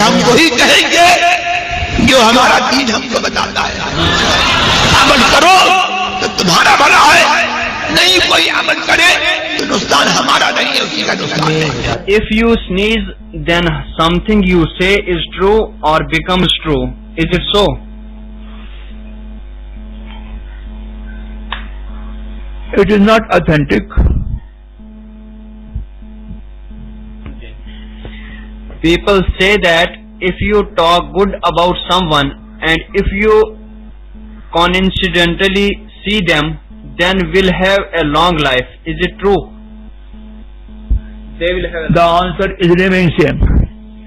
हम वही कहेंगे जो हमारा दीन हमको बताता है। अमल करो तो तुम्हारा भला है, नहीं कोई अमल करे तो नुकसान हमारा नहीं है, उसी का नुकसान है। If you sneeze, then something you say is true or becomes true. Is it so? It is not authentic. People say that if you talk good about someone and if you coincidentally see them, then will have a long life. Is it true? They will have The answer is remain same.